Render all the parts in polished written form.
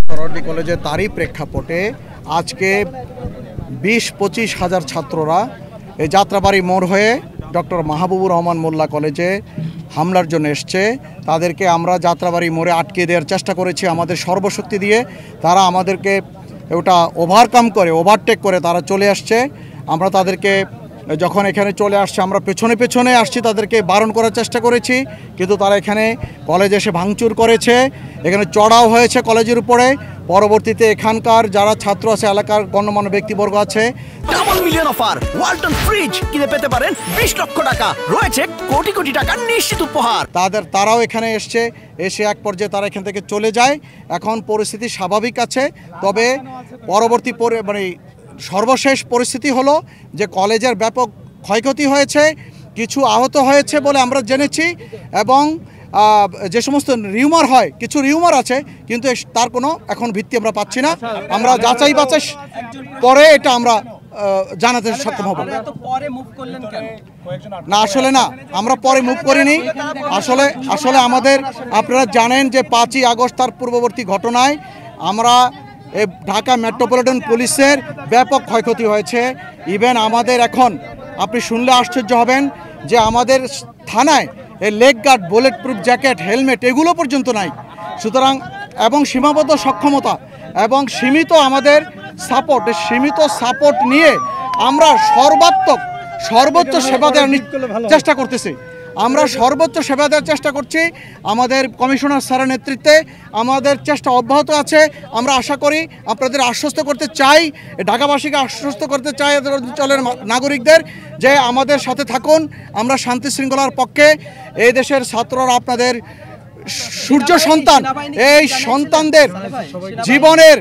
সরোয়ার্দী কলেজে তারই প্রেক্ষাপটে আজকে ২০-২৫ হাজার ছাত্ররা এই যাত্রাবাড়ি মোড় হয়ে ডক্টর মাহবুবুর রহমান মোল্লা কলেজে হামলার জন্য এসছে। তাদেরকে আমরা যাত্রাবাড়ি মোড়ে আটকে দেওয়ার চেষ্টা করেছি আমাদের সর্বশক্তি দিয়ে। তারা আমাদেরকে ওটা ওভারটেক করে তারা চলে আসছে। আমরা তাদেরকে যখন এখানে চলে আসছে আমরা পেছনে পেছনে আসছি, তাদেরকে বারণ করার চেষ্টা করেছি, কিন্তু তারা এখানে কলেজে এসে ভাঙচুর করেছে, এখানে চড়াও হয়েছে কলেজের উপরে। পরবর্তীতে এখানকার যারা ছাত্র আছে, এলাকার গণ্যমান্য ব্যক্তিবর্গ আছে। Double million offer Walton fridge কিনে পেতে পারেন 20 লক্ষ টাকা, রয়েছে কোটি কোটি টাকার নিশ্চিত উপহার। তারাও এখানে এসে এক পর্যায়ে তারা এখান থেকে চলে যায়। এখন পরিস্থিতি স্বাভাবিক আছে, তবে পরবর্তী সর্বশেষ পরিস্থিতি হলো যে কলেজের ব্যাপক ক্ষয়ক্ষতি হয়েছে, কিছু আহত হয়েছে বলে আমরা জেনেছি, এবং যে সমস্ত রিউমার হয়, কিছু রিউমার আছে, কিন্তু তার কোনো এখন ভিত্তি আমরা পাচ্ছি না। আমরা যাচাই বাছাই পরে এটা আমরা জানাতে সক্ষম হব। না, আসলে না, আমরা পরে মুভ করিনি। আসলে আমাদের, আপনারা জানেন যে 5ই আগস্ট তার পূর্ববর্তী ঘটনায় আমরা ঢাকা মেট্রোপলিটন পুলিশের ব্যাপক ক্ষয়ক্ষতি হয়েছে। ইভেন আমাদের এখন আপনি শুনলে আশ্চর্য হবেন যে আমাদের থানায় এই leg guard, bullet proof jacket, helmet এগুলো পর্যন্ত নাই। সুতরাং এবং সীমাবদ্ধ সক্ষমতা এবং সীমিত সাপোর্ট নিয়ে আমরা সর্বোচ্চ সেবা দেওয়ার চেষ্টা করতেছি। আমাদের কমিশনার স্যারের নেতৃত্বে আমাদের চেষ্টা অব্যাহত আছে। আমরা আশা করি, আপনাদের আশ্বস্ত করতে চাই, ঢাকাবাসীকে আশ্বস্ত করতে চাই, অঞ্চলের নাগরিকদের, যে আমাদের সাথে থাকুন। আমরা শান্তি শৃঙ্খলার পক্ষে। এই দেশের ছাত্ররা আপনাদের সূর্য সন্তান, এই সন্তানদের জীবনের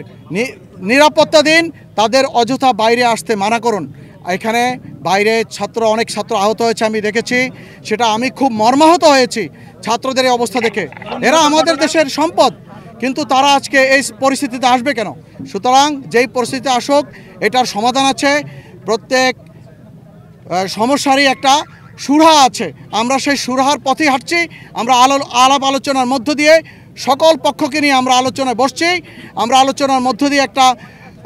নিরাপত্তা দিন, তাদের অযথা বাইরে আসতে মানা করুন। এখানে বাইরে অনেক ছাত্র আহত হয়েছে, আমি দেখেছি, সেটা আমি খুব মর্মাহত হয়েছি ছাত্রদের এই অবস্থা দেখে। এরা আমাদের দেশের সম্পদ, কিন্তু তারা আজকে এই পরিস্থিতিতে আসবে কেন? সুতরাং যেই পরিস্থিতি আসুক, এটার সমাধান আছে। প্রত্যেক সমস্যারই একটা সুরাহা আছে, আমরা সেই সুরাহার পথে হাঁটছি। আমরা আলাপ আলোচনার মধ্য দিয়ে সকল পক্ষকে নিয়ে আমরা আলোচনায় বসছি। আমরা আলোচনার মধ্য দিয়ে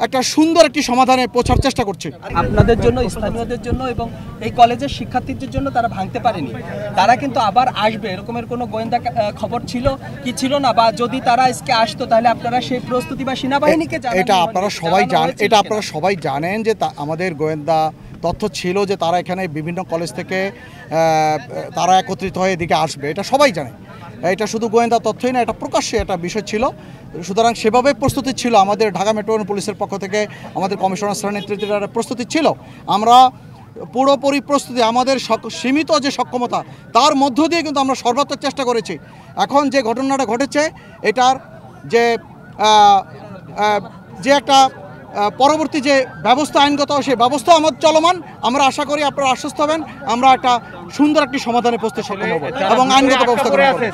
একটা সুন্দর একটি সমাধানে পৌঁছার চেষ্টা করছি। আপনাদের জন্য, স্থানীয়দের জন্য এবং এই কলেজের শিক্ষার্থীদের জন্য তারা ভাঙতে পারেনি, তারা কিন্তু আবার আসবে, এরকমের কোনো গোয়েন্দা খবর ছিল কি ছিল না? বা যদি তারা আজকে আসতো, তাহলে আপনারা সেই প্রস্তুতি বা সেনাবাহিনীকে এটা আপনারা সবাই জানেন যে আমাদের গোয়েন্দা তথ্য ছিল যে তারা এখানে বিভিন্ন কলেজ থেকে তারা একত্রিত হয়ে এদিকে আসবে, এটা সবাই জানে। এটা শুধু গোয়েন্দা তথ্যই না, এটা প্রকাশ্যে একটা বিষয় ছিল। সুতরাং সেভাবে প্রস্তুতি ছিল আমাদের ঢাকা মেট্রোপলিটন পুলিশের পক্ষ থেকে, আমাদের কমিশনার স্যারের নেতৃত্বে প্রস্তুতি ছিল। আমরা পুরোপুরি প্রস্তুতি, আমাদের সীমিত যে সক্ষমতা তার মধ্য দিয়ে কিন্তু আমরা সর্বাত্মক চেষ্টা করেছি। এখন যে ঘটনাটা ঘটেছে, এটার যে একটা পরবর্তী যে ব্যবস্থা, আইনগত সেই ব্যবস্থা আমাদের চলমান। আমরা আশা করি আপনারা আশ্বস্ত হবেন, আমরা একটা সুন্দর একটি সমাধানে পৌঁছতে সক্ষম হব এবং আইনগত ব্যবস্থা গ্রহণ করব।